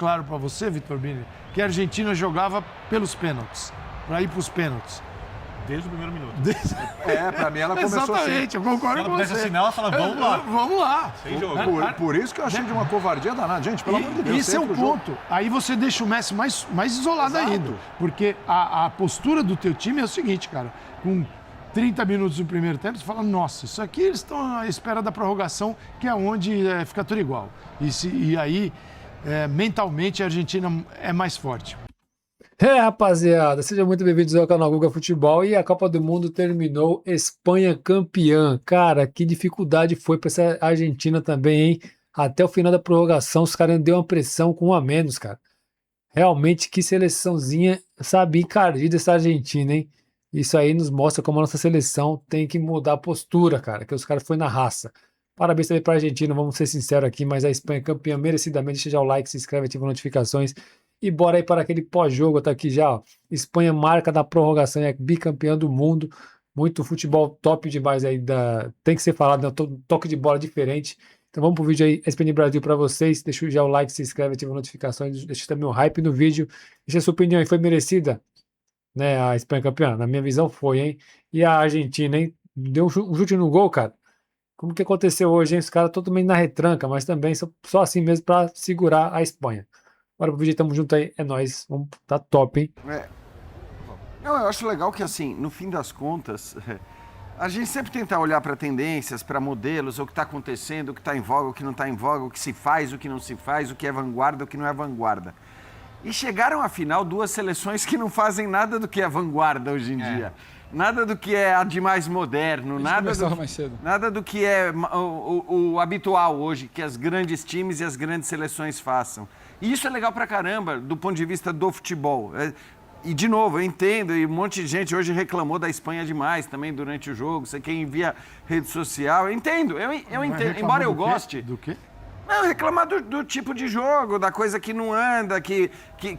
claro para você, Vitor Bini, que a Argentina jogava pelos pênaltis, para ir para os pênaltis. Desde o primeiro minuto. Pra mim ela começou Exatamente, eu concordo com você. Assim, não, ela fala, vamos lá. Vamos lá. Sem jogo. Por isso que eu achei de uma covardia danada. Gente, pelo amor de Deus. Esse é o ponto. Aí você deixa o Messi mais isolado ainda. Porque a postura do teu time é o seguinte, cara. Com 30 minutos no primeiro tempo, você fala, nossa, isso aqui eles estão à espera da prorrogação, que é onde fica tudo igual. E aí, mentalmente, a Argentina é mais forte. Rapaziada, sejam muito bem-vindos ao canal Guga Futebol. E a Copa do Mundo terminou, Espanha campeã. Cara, que dificuldade foi para essa Argentina também, hein? Até o final da prorrogação, os caras deu uma pressão com um a menos, cara. Realmente, que seleçãozinha, sabe, encardida essa Argentina, hein? Isso aí nos mostra como a nossa seleção tem que mudar a postura, cara, que os caras foi na raça. Parabéns também para a Argentina, vamos ser sinceros aqui, mas a Espanha campeã merecidamente. Deixa já o like, se inscreve, ativa as notificações. E bora aí para aquele pós-jogo, tá aqui já, ó. Espanha marca da prorrogação, é bicampeã do mundo. Muito futebol top demais aí, tem que ser falado, né? Toque de bola diferente. Então vamos pro vídeo aí, ESPN Brasil para vocês. Deixa já o like, se inscreve, ativa as notificações. Deixa também o hype no vídeo. Deixa a sua opinião aí, foi merecida, né, a Espanha campeã? Na minha visão foi, hein? E a Argentina, hein? Deu um chute no gol, cara. Como que aconteceu hoje, hein? Os caras totalmente na retranca, mas também só assim mesmo para segurar a Espanha. Bora pro vídeo, tamo junto aí, é nóis, tá top, hein? Não, eu acho legal que, assim, no fim das contas, a gente sempre tenta olhar para tendências, para modelos, o que está acontecendo, o que está em voga, o que não está em voga, o que se faz, o que não se faz, o que é vanguarda, o que não é vanguarda. E chegaram, afinal, duas seleções que não fazem nada do que é vanguarda hoje em dia. Nada do que é de mais moderno, nada do que é o habitual hoje, que as grandes times e as grandes seleções façam. E isso é legal pra caramba, do ponto de vista do futebol. E, de novo, eu entendo, e um monte de gente hoje reclamou da Espanha demais também durante o jogo, você quem via rede social, eu entendo, eu entendo, embora eu goste... Do quê? Não, reclamar do tipo de jogo, da coisa que não anda, que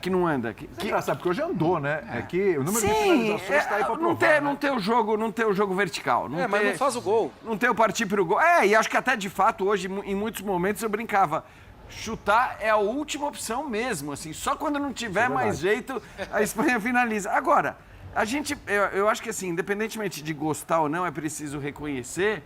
não anda. É engraçado, porque hoje andou, né? É que o número de finalizações está aí para provar. Não ter o jogo vertical. Mas não faz o gol. Não ter o partir para o gol. E acho que até de fato hoje, em muitos momentos, eu brincava. Chutar é a última opção mesmo, assim. Só quando não tiver mais jeito, a Espanha finaliza. Agora, eu acho que assim, independentemente de gostar ou não, é preciso reconhecer.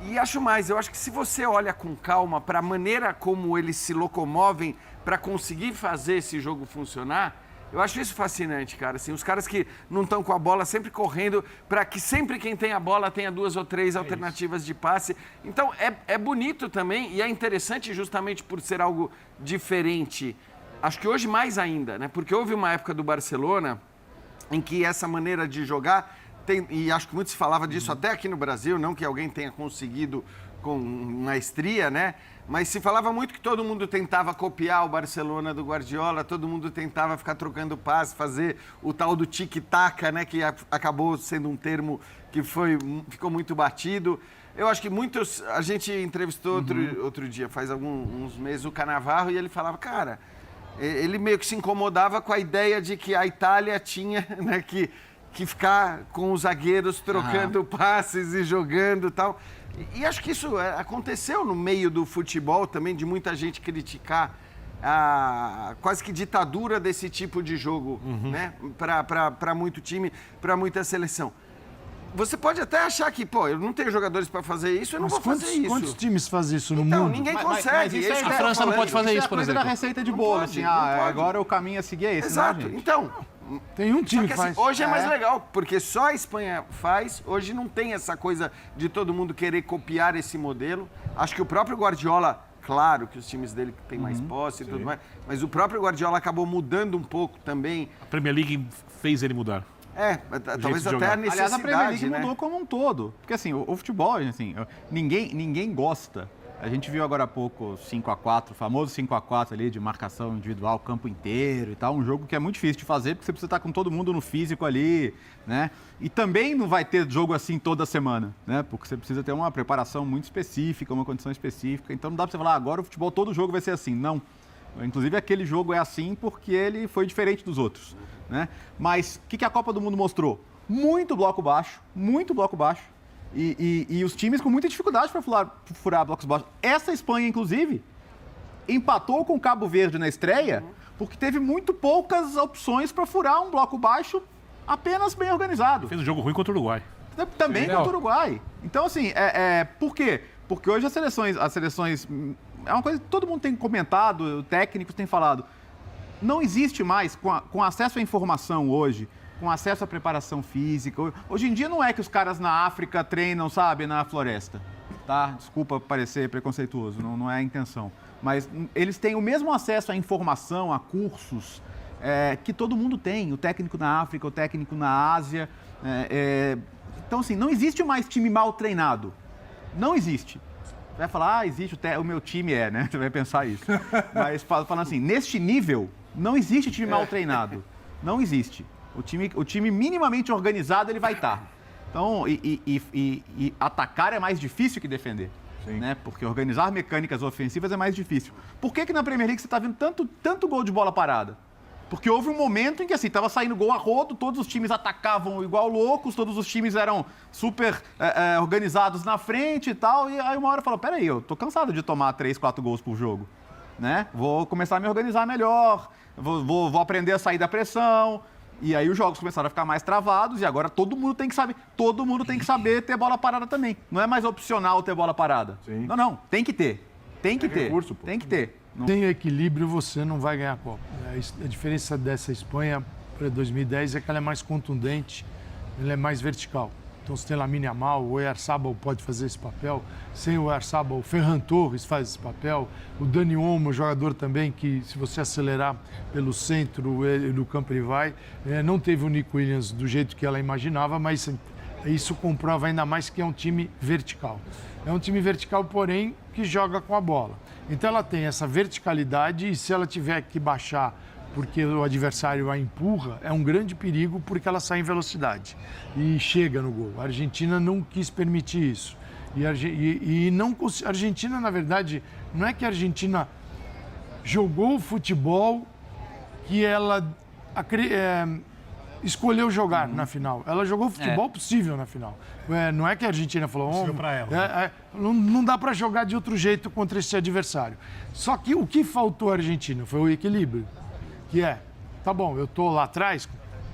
E acho mais, eu acho que se você olha com calma para a maneira como eles se locomovem para conseguir fazer esse jogo funcionar, eu acho isso fascinante, cara. Assim, os caras que não estão com a bola sempre correndo para que sempre quem tem a bola tenha duas ou três alternativas de passe. Então, é bonito também e é interessante justamente por ser algo diferente. Acho que hoje mais ainda, né? Porque houve uma época do Barcelona em que essa maneira de jogar... e acho que muito se falava disso até aqui no Brasil, não que alguém tenha conseguido com maestria, né? Mas se falava muito que todo mundo tentava copiar o Barcelona do Guardiola, todo mundo tentava ficar trocando passe, fazer o tal do tic-tac, né? Que acabou sendo um termo que ficou muito batido. Eu acho que muitos... A gente entrevistou outro dia, faz uns meses, o Cannavaro, e ele falava, cara, ele meio que se incomodava com a ideia de que a Itália tinha, né, que ficar com os zagueiros trocando passes e jogando e tal. E acho que isso aconteceu no meio do futebol também, de muita gente criticar a quase que ditadura desse tipo de jogo, né? Para muito time, para muita seleção. Você pode até achar que, eu não tenho jogadores para fazer isso, eu não vou fazer isso. Quantos times fazem isso no Então, mundo? ninguém consegue. A França não pode fazer isso, por exemplo. A receita de bolo, assim, agora o caminho a seguir é esse, Exato. né, gente? Então... Tem um time que assim, faz. hoje é mais legal, porque só a Espanha faz. Hoje não tem essa coisa de todo mundo querer copiar esse modelo. Acho que o próprio Guardiola, claro que os times dele têm mais posse e tudo mais, mas o próprio Guardiola acabou mudando um pouco também. A Premier League fez ele mudar. Talvez até a necessidade, Aliás, a Premier League né? mudou como um todo. Porque assim, o futebol, assim, ninguém gosta. A gente viu agora há pouco 5x4, o famoso 5x4 ali de marcação individual, campo inteiro e tal. Um jogo que é muito difícil de fazer, porque você precisa estar com todo mundo no físico ali, né? E também não vai ter jogo assim toda semana, né? Porque você precisa ter uma preparação muito específica, uma condição específica. Então não dá para você falar, agora o futebol, todo jogo vai ser assim. Não. Inclusive aquele jogo é assim porque ele foi diferente dos outros, né? Mas o que a Copa do Mundo mostrou? Muito bloco baixo, muito bloco baixo. E os times com muita dificuldade para furar blocos baixos. Essa Espanha, inclusive, empatou com o Cabo Verde na estreia porque teve muito poucas opções para furar um bloco baixo apenas bem organizado. Fez um jogo ruim contra o Uruguai. Também contra o Uruguai. Então, assim, por quê? Porque hoje as seleções... É uma coisa que todo mundo tem comentado, técnicos têm falado. Não existe mais, com acesso à informação hoje, com acesso à preparação física. Hoje em dia não é que os caras na África treinam, sabe, na floresta. Tá? Desculpa parecer preconceituoso, não é a intenção. Mas eles têm o mesmo acesso à informação, a cursos, que todo mundo tem. O técnico na África, o técnico na Ásia. Então, assim, não existe mais time mal treinado. Não existe. Você vai falar, existe, o meu time né? Você vai pensar isso. Mas falando assim, neste nível, não existe time mal treinado. Não existe. O time minimamente organizado, ele vai estar. Então, e atacar é mais difícil que defender. Né? Porque organizar mecânicas ofensivas é mais difícil. Por que na Premier League você está vendo tanto gol de bola parada? Porque houve um momento em que, assim, estava saindo gol a rodo, todos os times atacavam igual loucos, todos os times eram super organizados na frente e tal, e aí uma hora falou, peraí, eu tô cansado de tomar 3, 4 gols por jogo, né? Vou começar a me organizar melhor, vou aprender a sair da pressão, e aí os jogos começaram a ficar mais travados, e agora todo mundo tem que saber ter bola parada também. Não é mais opcional ter bola parada. Sim. Não, tem que ter. Tem que ter. Recurso, pô. Tem que ter. Sem equilíbrio, você não vai ganhar a Copa. A diferença dessa Espanha para 2010 é que ela é mais contundente, ela é mais vertical. Então, você tem Lamine Yamal, o Oyarzabal pode fazer esse papel. Sem o Oyarzabal, o Ferran Torres faz esse papel. O Dani Olmo, jogador também que, se você acelerar pelo centro do campo, ele vai. Não teve o Nico Williams do jeito que ela imaginava, mas isso comprova ainda mais que é um time vertical. É um time vertical, porém, que joga com a bola. Então ela tem essa verticalidade e se ela tiver que baixar porque o adversário a empurra, é um grande perigo porque ela sai em velocidade e chega no gol. A Argentina não quis permitir isso. A Argentina, na verdade, não é que a Argentina jogou o futebol que ela escolheu jogar na final. Ela jogou o futebol possível na final. Não é que a Argentina falou... Possível pra ela. Não dá para jogar de outro jeito contra esse adversário. Só que o que faltou à Argentina foi o equilíbrio. Que tá bom, eu tô lá atrás,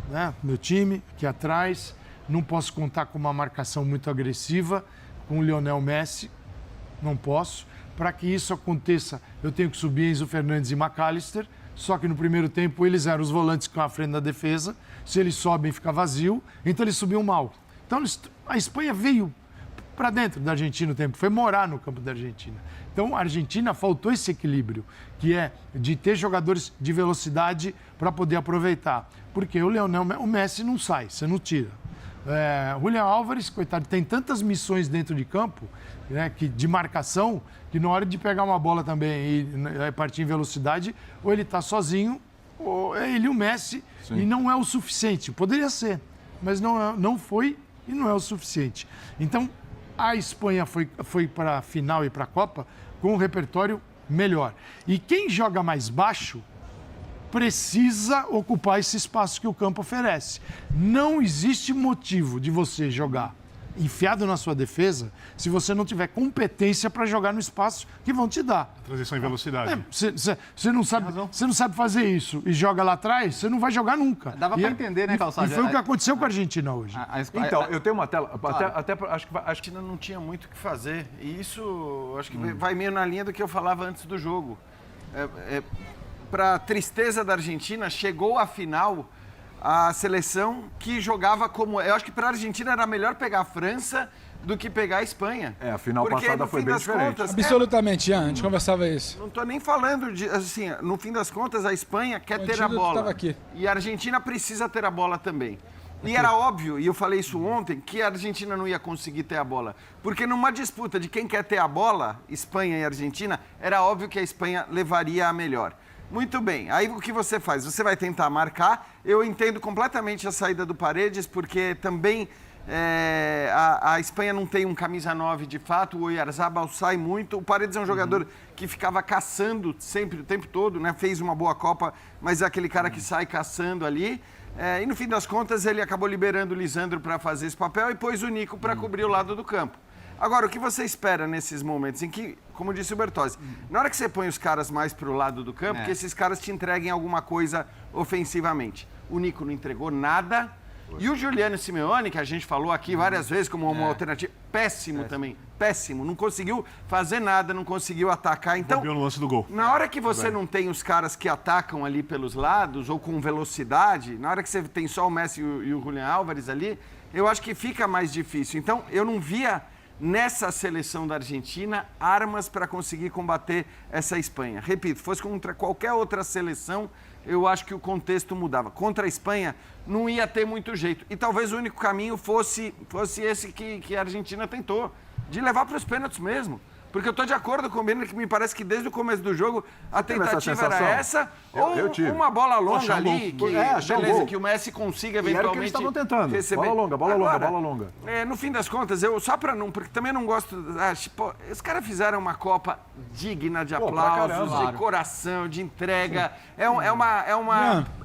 né? Meu time aqui atrás, não posso contar com uma marcação muito agressiva, com o Lionel Messi, não posso. Para que isso aconteça, eu tenho que subir Enzo Fernandes e McAllister, só que no primeiro tempo eles eram os volantes que estão à frente da defesa, se eles sobem fica vazio, então eles subiam mal. Então a Espanha veio para dentro da Argentina o tempo, foi morar no campo da Argentina. Então a Argentina faltou esse equilíbrio, que é de ter jogadores de velocidade para poder aproveitar. Porque o Messi não sai, você não tira. Julián Álvares, coitado, tem tantas missões dentro de campo, né, de marcação, que na hora de pegar uma bola também e partir em velocidade, ou ele está sozinho, ou é ele e o Messi, e não é o suficiente. Poderia ser, mas não foi e não é o suficiente. Então, a Espanha foi para a final e para a Copa com um repertório melhor. E quem joga mais baixo precisa ocupar esse espaço que o campo oferece. Não existe motivo de você jogar enfiado na sua defesa se você não tiver competência para jogar no espaço que vão te dar. Transição em velocidade. Você não sabe fazer isso e joga lá atrás, você não vai jogar nunca. Dava para entender, né, Calçado? E foi o que aconteceu com a Argentina hoje. Então, eu tenho uma tela, até acho que A Argentina não tinha muito o que fazer. E isso, acho que vai meio na linha do que eu falava antes do jogo. Para tristeza da Argentina, chegou à final a seleção que jogava como... Eu acho que para a Argentina era melhor pegar a França do que pegar a Espanha. A final porque, passada foi bem diferente. Contas, Absolutamente, Ian, a gente conversava isso. não estou nem falando de... Assim, no fim das contas, a Espanha quer ter a antídoto bola. tava aqui. E a Argentina precisa ter a bola também. E era óbvio, e eu falei isso ontem, que a Argentina não ia conseguir ter a bola. Porque numa disputa de quem quer ter a bola, Espanha e Argentina, era óbvio que a Espanha levaria a melhor. Muito bem, aí o que você faz? Você vai tentar marcar. Eu entendo completamente a saída do Paredes, porque também a Espanha não tem um camisa 9 de fato, o Oyarzabal sai muito. O Paredes é um jogador que ficava caçando sempre, o tempo todo, né? Fez uma boa Copa, mas é aquele cara que sai caçando ali. E no fim das contas ele acabou liberando o Lisandro para fazer esse papel e pôs o Nico para cobrir o lado do campo. Agora, o que você espera nesses momentos em que, como disse o Bertozzi, na hora que você põe os caras mais pro lado do campo, que esses caras te entreguem alguma coisa ofensivamente. O Nico não entregou nada. E o Giuliano Simeone, que a gente falou aqui várias vezes como uma alternativa, péssimo também, péssimo. Não conseguiu fazer nada, não conseguiu atacar. Então, Bobeou no lance do gol. na hora que você não tem os caras que atacam ali pelos lados ou com velocidade, na hora que você tem só o Messi e o Julián Álvares ali, eu acho que fica mais difícil. Então, eu não via nessa seleção da Argentina armas para conseguir combater essa Espanha. Repito, fosse contra qualquer outra seleção, eu acho que o contexto mudava. Contra a Espanha, não ia ter muito jeito. E talvez o único caminho fosse esse que a Argentina tentou, de levar para os pênaltis mesmo. Porque eu estou de acordo com o Bino, que me parece que desde o começo do jogo a tentativa era essa, Eu ou tive. uma bola longa Achar um ali, gol. que, achar um beleza, gol. que o Messi consiga E era o que eventualmente eles estavam tentando. receber. Bola longa, bola longa, Agora, bola longa. no fim das contas, eu só para não, porque também não gosto, pô, os caras fizeram uma Copa digna de Pô, pra aplausos, caramba. de coração, de entrega. É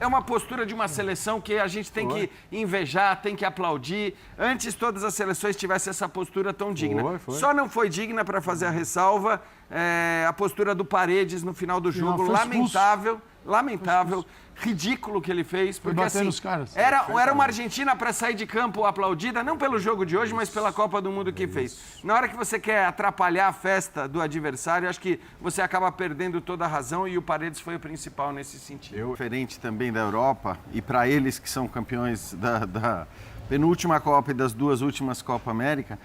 uma postura de uma seleção que a gente tem que invejar, tem que aplaudir. Antes todas as seleções tivessem essa postura tão digna. Foi. Só não foi digna para fazer a ressalva a postura do Paredes no final do jogo, foi expulso. lamentável, ridículo que ele fez, porque bater assim, nos caras. era uma Argentina para sair de campo aplaudida, não pelo jogo de hoje, mas pela Copa do Mundo que fez. Na hora que você quer atrapalhar a festa do adversário, acho que você acaba perdendo toda a razão e o Paredes foi o principal nesse sentido. Diferente também da Europa, e para eles que são campeões da penúltima Copa e das duas últimas Copa América,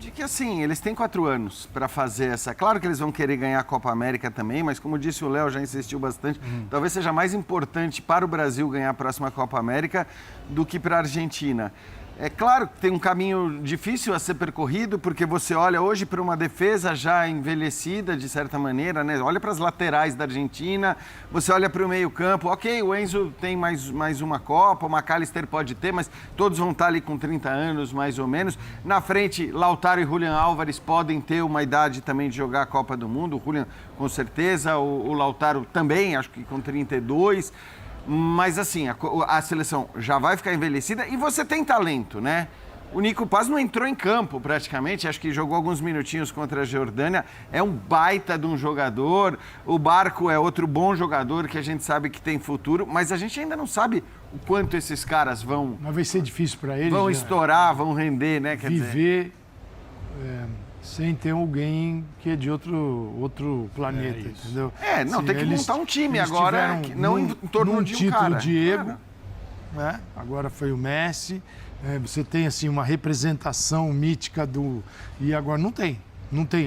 de que assim, eles têm 4 anos para fazer essa. Claro que eles vão querer ganhar a Copa América também, mas como disse o Léo, já insistiu bastante, talvez seja mais importante para o Brasil ganhar a próxima Copa América do que para a Argentina. É claro que tem um caminho difícil a ser percorrido, porque você olha hoje para uma defesa já envelhecida, de certa maneira, né? Olha para as laterais da Argentina, você olha para o meio-campo, ok, o Enzo tem mais uma Copa, o McAllister pode ter, mas todos vão estar ali com 30 anos, mais ou menos. Na frente, Lautaro e Julián Álvares podem ter uma idade também de jogar a Copa do Mundo, o Julián com certeza, o Lautaro também, acho que com 32. Mas assim, a seleção já vai ficar envelhecida e você tem talento, né? O Nico Paz não entrou em campo praticamente, acho que jogou alguns minutinhos contra a Jordânia, é um baita de um jogador, o Barco é outro bom jogador que a gente sabe que tem futuro, mas a gente ainda não sabe o quanto esses caras vão Mas vai ser difícil para eles estourar, vão render, né? Quer dizer, viver sem ter alguém que é de outro planeta, entendeu? não, Assim, tem que montar um time agora, tiveram não em torno num de um título cara. Diego, né? Agora foi o Messi. Você tem assim uma representação mítica e agora não tem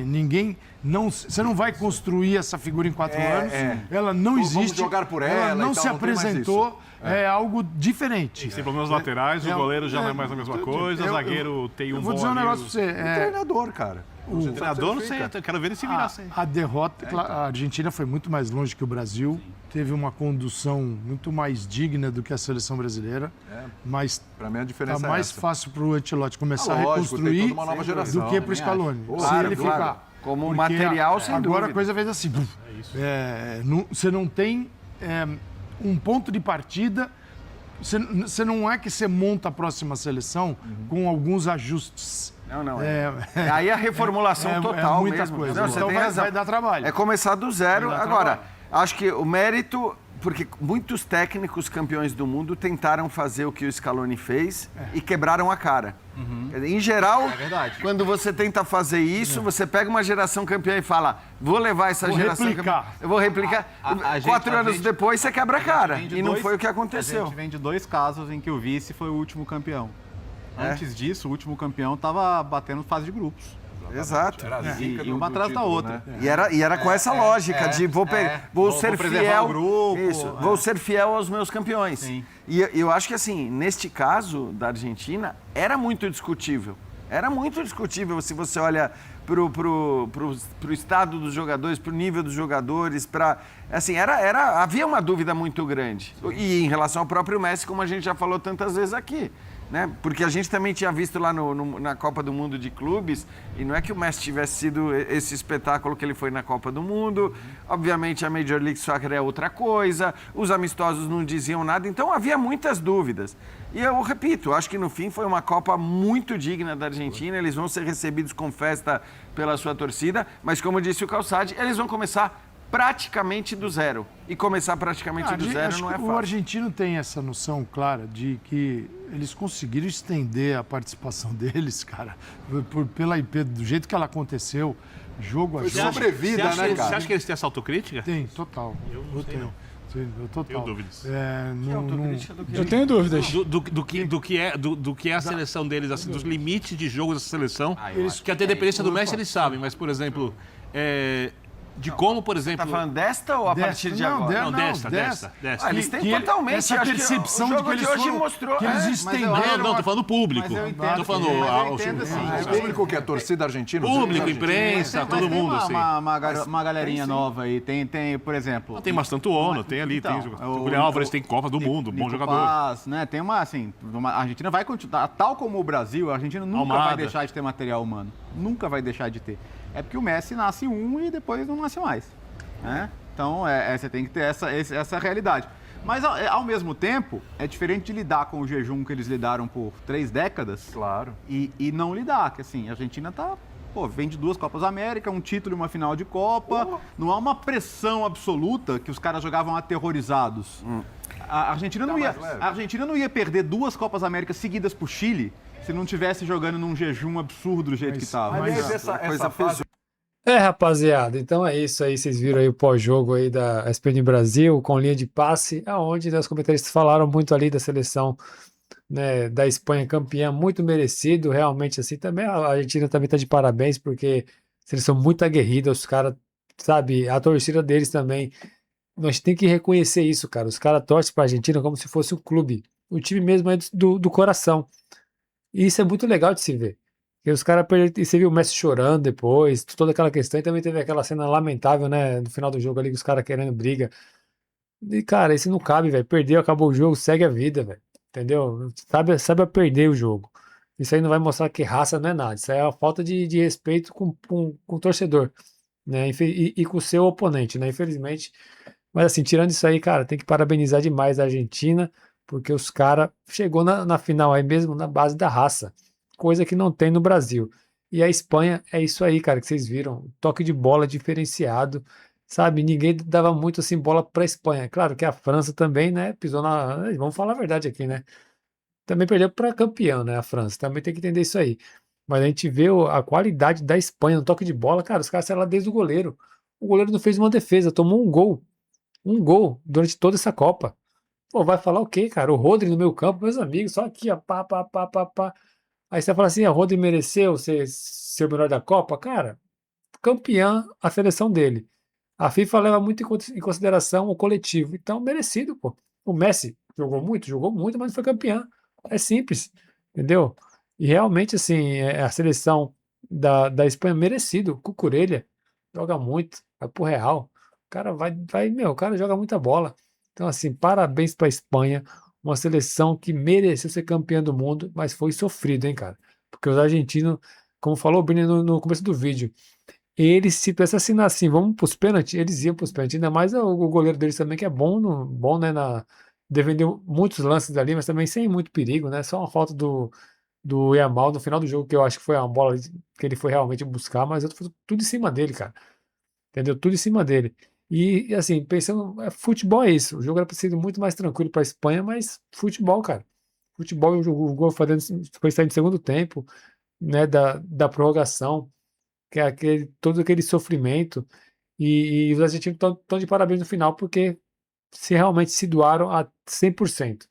ninguém. Você não vai construir essa figura em 4 anos. Ela não Vamos existe. jogar por ela ela não e tal, se não tem mais apresentou. É algo diferente. Tem problemas laterais, o goleiro já não é mais a mesma coisa, o zagueiro tem um Eu vou bom dizer um amigo. negócio pra você. Treinador, cara. O treinador, não sei, eu quero ver ele se virar sem. A derrota, a Argentina foi muito mais longe que o Brasil. Teve uma condução muito mais digna do que a seleção brasileira. Mas Pra mim a diferença tá é mais essa. fácil para o Ancelotti começar a lógico, tem reconstruir toda uma nova geração, do que para o também Scaloni. acho. Se Claro, ele claro. ficar. Como Porque material, sem agora dúvida. a coisa fez assim. Você não tem um ponto de partida. Você não é que você monta a próxima seleção com alguns ajustes. Não. Aí a reformulação total muita mesmo. coisa. Não, você Então tem vai razão. dar trabalho. É começar do zero. Vai dar Agora, trabalho. acho que o mérito... Porque muitos técnicos campeões do mundo tentaram fazer o que o Scaloni fez e quebraram a cara. Em geral, quando você tenta fazer isso, você pega uma geração campeã e fala, vou levar essa Vou geração replicar. campeã. Eu vou replicar. A gente- 4 a anos gente- depois, você quebra a cara. Vem de E não dois- foi o que A aconteceu. gente vem de 2 casos em que o vice foi o último campeão. É. Antes disso, o último campeão estava batendo fase de grupos. Exato. E uma atrás da outra. E era com essa lógica de vou ser preservar fiel. o grupo, Isso, vou ser fiel aos meus campeões. Sim. E eu acho que assim, neste caso da Argentina, era muito discutível. Era muito discutível se você olha pro estado dos jogadores, pro nível dos jogadores, assim, havia uma dúvida muito grande. E em relação ao próprio Messi, como a gente já falou tantas vezes aqui. né? Porque a gente também tinha visto lá na Copa do Mundo de Clubes, e não é que o Messi tivesse sido esse espetáculo que ele foi na Copa do Mundo. Obviamente a Major League Soccer é outra coisa, os amistosos não diziam nada, então havia muitas dúvidas. E eu repito, acho que no fim foi uma Copa muito digna da Argentina, eles vão ser recebidos com festa pela sua torcida, mas como disse o Calçade, eles vão começar praticamente do zero. E começar praticamente do zero acho não é que fácil. o argentino tem essa noção clara de que eles conseguiram estender a participação deles, cara, do jeito que ela aconteceu, jogo a Foi jogo. sobrevida, né, Você cara? acha que eles têm essa autocrítica? Tem, total. Eu sei não. Sim, total. Tenho dúvidas. Eu tenho dúvidas. Do que é a seleção deles, assim, dos limites de jogo dessa seleção. Eles- Que até a dependência do Messi eles sabem, mas, por exemplo, de como, por exemplo. Tá falando desta ou a partir de agora? Não, desta. Ah, eles têm Que totalmente. essa acho que percepção o de jogo que eles de hoje foram, mostrou. que eles eu estenderam. acho- Tô falando público. Mas eu entendo, Tô falando mas eu ao entendo, assim, O é público que é a torcida argentina. os público, argentinos. imprensa, todo mundo, assim. Uma galerinha nova aí. Tem, por exemplo. Tem bastante ONU, tem ali, Então, tem. o- O Julián Álvares tem Copa do Mundo, bom Nico jogador. Paz, né? Tem a Argentina vai continuar, tal como o Brasil, a Argentina nunca Almada. vai deixar de ter material humano. Nunca vai deixar de ter. É porque o Messi nasce um e depois não nasce mais, né? Então, você tem que ter essa realidade. Mas, ao mesmo tempo, é diferente de lidar com o jejum que eles lidaram por 3 décadas. Claro. E não lidar, que assim, a Argentina vem de 2 Copas América, um título e uma final de Copa. Não há uma pressão absoluta que os caras jogavam aterrorizados. A Argentina não ia perder 2 Copas América seguidas pro Chile se não tivesse jogando num jejum absurdo do jeito que estava. Aliás, essa fase Rapaziada, então é isso aí, vocês viram aí o pós-jogo aí da ESPN Brasil com linha de passe, aonde, né, os comentaristas falaram muito ali da seleção, né, da Espanha campeã, muito merecido, realmente assim, também a Argentina também tá de parabéns, porque seleção muito aguerrida, os caras, sabe, a torcida deles também, nós tem que reconhecer isso, cara, os caras torcem pra Argentina como se fosse um clube, o time mesmo é do coração, e isso é muito legal de se ver. E os caras perderam, e você viu o Messi chorando depois, toda aquela questão, e também teve aquela cena lamentável, né, no final do jogo ali, com os caras querendo briga. E, cara, isso não cabe, velho. Perdeu, acabou o jogo, segue a vida, velho. Entendeu? Sabe a perder o jogo. Isso aí não vai mostrar que raça não é nada. Isso aí é uma falta de respeito com o torcedor, né, e com o seu oponente, né, infelizmente. Mas assim, tirando isso aí, cara, tem que parabenizar demais a Argentina, porque os caras chegou na final aí mesmo na base da raça. Coisa que não tem no Brasil. E a Espanha é isso aí, cara, que vocês viram. Toque de bola diferenciado, sabe? Ninguém dava muito assim bola para a Espanha. Claro que a França também, né? Pisou na. Vamos falar a verdade aqui, né? Também perdeu para campeão, né? A França. Também tem que entender isso aí. Mas a gente vê a qualidade da Espanha no toque de bola, cara. Os caras saíram lá desde o goleiro. O goleiro não fez uma defesa, tomou um gol. Um gol durante toda essa Copa. Pô, vai falar o quê, cara? O Rodri no meio campo, meus amigos, só aqui, ó, pá, pá, pá, pá, pá. Aí você fala assim, a Rodri mereceu ser o melhor da Copa? Cara, campeã a seleção dele. A FIFA leva muito em consideração o coletivo. Então, merecido, pô. O Messi jogou muito, mas não foi campeão. É simples, entendeu? E realmente, assim, a seleção da Espanha merecido. Cucurella joga muito, vai pro Real. O cara o cara joga muita bola. Então, assim, parabéns pra Espanha. Uma seleção que mereceu ser campeã do mundo, mas foi sofrido, hein, cara? Porque os argentinos, como falou o Brini no começo do vídeo, eles, se assinar assim, vamos pros pênaltis, eles iam pros pênaltis, ainda mais o goleiro deles também, que é bom, né, defendeu muitos lances ali, mas também sem muito perigo, né? Só uma falta do Yamal no final do jogo, que eu acho que foi uma bola que ele foi realmente buscar, mas eu tô tudo em cima dele, cara. Entendeu? Tudo em cima dele. E assim, pensando, futebol é isso. O jogo era pra ser muito mais tranquilo para a Espanha, mas futebol, cara. Futebol, o gol foi sair no segundo tempo, né, da prorrogação, que é todo aquele sofrimento. E os argentinos estão de parabéns no final, porque realmente se doaram a 100%.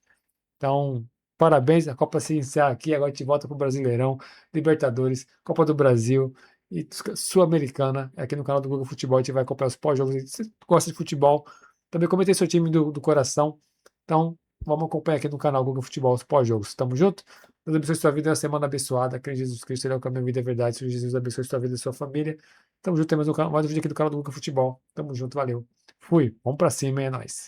Então, parabéns. A Copa se encerra aqui, agora a gente volta pro Brasileirão, Libertadores, Copa do Brasil e Sul-Americana. Aqui no canal do Google Futebol a gente vai acompanhar os pós-jogos. Se você gosta de futebol, também comentei seu time do coração. Então, vamos acompanhar aqui no canal Google Futebol os pós-jogos. Tamo junto? Deus abençoe sua vida, uma semana abençoada. Crê em Jesus Cristo, Ele é o caminho, a vida e a verdade. Senhor Jesus abençoe sua vida e sua família. Tamo junto, tem mais um vídeo aqui do canal do Google Futebol. Tamo junto, valeu. Fui, vamos pra cima, hein, é nóis.